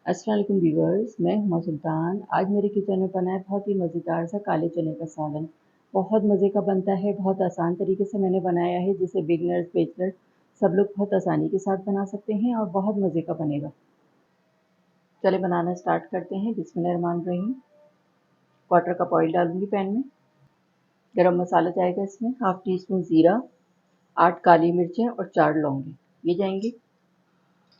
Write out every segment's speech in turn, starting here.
अस्सलाम वालेकुम व्यूअर्स, मैं हुमा सुल्तान। आज मेरे किचन में बना है बहुत ही मज़ेदार सा काले चने का सालन। बहुत मज़े का बनता है, बहुत आसान तरीके से मैंने बनाया है जिसे बिगनर्स बैचलर सब लोग बहुत आसानी के साथ बना सकते हैं और बहुत मज़े का बनेगा। चले बनाना स्टार्ट करते हैं। बिस्मिल्लाहिर्रहमानिर्रहीम। क्वार्टर कप ऑयल डालूंगी पैन में। गरम मसाला जाएगा इसमें, हाफ टी स्पून ज़ीरा, 8 काली मिर्चें और 4 लौंगे ये जाएंगी।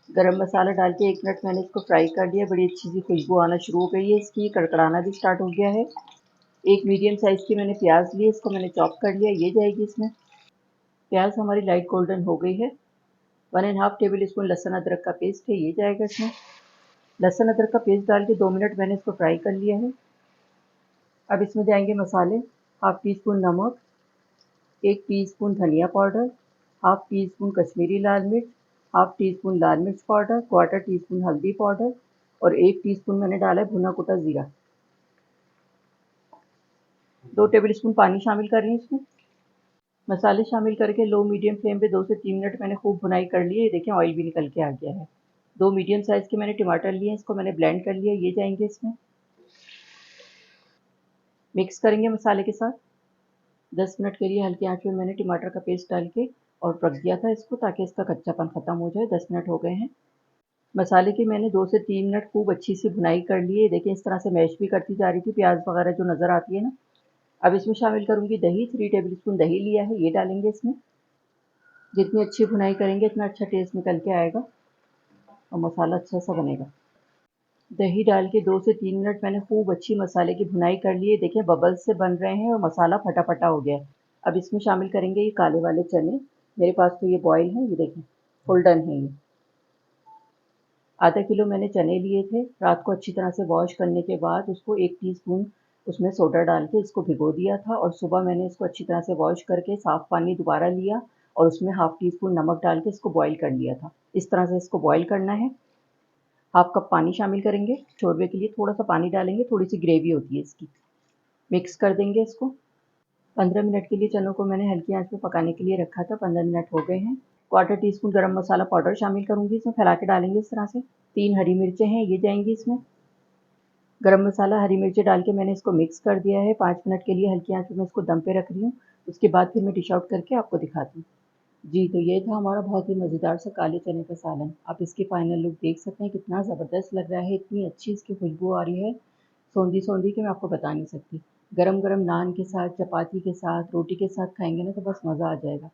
गरम मसाला डाल के 1 मिनट मैंने इसको फ्राई कर लिया। बड़ी अच्छी सी खुशबू आना शुरू हो गई है इसकी, कड़कड़ाना भी स्टार्ट हो गया है। एक मीडियम साइज़ की मैंने प्याज ली, इसको मैंने चॉप कर लिया, ये जाएगी इसमें। प्याज हमारी लाइट गोल्डन हो गई है। 1½ टेबल स्पून लहसुन अदरक का पेस्ट है, ये जाएगा इसमें। लहसुन अदरक का पेस्ट डाल के 2 मिनट मैंने इसको फ्राई कर लिया है। अब इसमें जाएंगे मसाले। हाफ टी स्पून नमक, 1 टीस्पून धनिया powder, half teaspoon Kashmiri लाल मिर्च, हाफ टी स्पून लाल मिर्च पाउडर, क्वार्टर टी स्पून हल्दी पाउडर और 1 टीस्पून मैंने डाला है भुना कुटा ज़ीरा। 2 टेबल स्पून पानी शामिल कर रही हूँ इसमें। मसाले शामिल करके लो मीडियम फ्लेम पे 2 से 3 मिनट मैंने खूब भुनाई कर ली है। ये देखें ऑयल भी निकल के आ गया है। 2 मीडियम साइज़ के मैंने टमाटर लिए हैं, इसको मैंने ब्लेंड कर लिया, ये जाएंगे इसमें। मिक्स करेंगे मसाले के साथ। 10 मिनट के लिए हल्की आंच में मैंने टमाटर का पेस्ट डाल के और रख दिया था इसको, ताकि इसका कच्चापन ख़त्म हो जाए। 10 मिनट हो गए हैं। मसाले की मैंने 2 से 3 मिनट खूब अच्छी सी भुनाई कर ली है। देखें इस तरह से मैश भी करती जा रही थी, प्याज वगैरह जो नज़र आती है ना। अब इसमें शामिल करूँगी दही। 3 टेबल स्पून दही लिया है, ये डालेंगे इसमें। जितनी अच्छी भुनाई करेंगे इतना अच्छा टेस्ट निकल के आएगा और मसाला अच्छा सा बनेगा। दही डाल के 2 से 3 मिनट मैंने खूब अच्छी मसाले की भुनाई कर ली है। देखिए बबल्स से बन रहे हैं और मसाला फटा-फटा हो गया है। अब इसमें शामिल करेंगे ये काले वाले चने। मेरे पास तो ये बॉयल हैं, ये देखें फुल डन है ये। आधा किलो मैंने चने लिए थे। रात को अच्छी तरह से वॉश करने के बाद उसको 1 टीस्पून उसमें सोडा डाल के इसको भिगो दिया था और सुबह मैंने इसको अच्छी तरह से वॉश करके साफ़ पानी दोबारा लिया और उसमें हाफ टी स्पून नमक डाल के इसको बॉयल कर लिया था। इस तरह से इसको बॉयल करना है। हाफ कप पानी शामिल करेंगे। शोरबे के लिए थोड़ा सा पानी डालेंगे, थोड़ी सी ग्रेवी होती है इसकी। मिक्स कर देंगे इसको। 15 मिनट के लिए चनों को मैंने हल्की आंच में पकाने के लिए रखा था। 15 मिनट हो गए हैं। क्वार्टर टी स्पून गरम मसाला पाउडर शामिल करूंगी इसमें, फैला के डालेंगे इस तरह से। 3 हरी मिर्चें हैं, ये जाएंगी इसमें। गरम मसाला हरी मिर्चें डाल के मैंने इसको मिक्स कर दिया है। 5 मिनट के लिए हल्की आंच में इसको दम पे रख रही हूँ। उसके बाद फिर मैं डिश आउट करके आपको दिखाती हूँ। जी, तो ये था हमारा बहुत ही मज़ेदार सा काले चने का सालन। आप इसकी फाइनल लुक देख सकते हैं, कितना ज़बरदस्त लग रहा है, इतनी अच्छी इसकी खुशबू आ रही है, सौंधी-सौंधी कि मैं आपको बता नहीं सकती। गरम-गरम नान के साथ, चपाती के साथ, रोटी के साथ खाएँगे ना तो बस मज़ा आ जाएगा।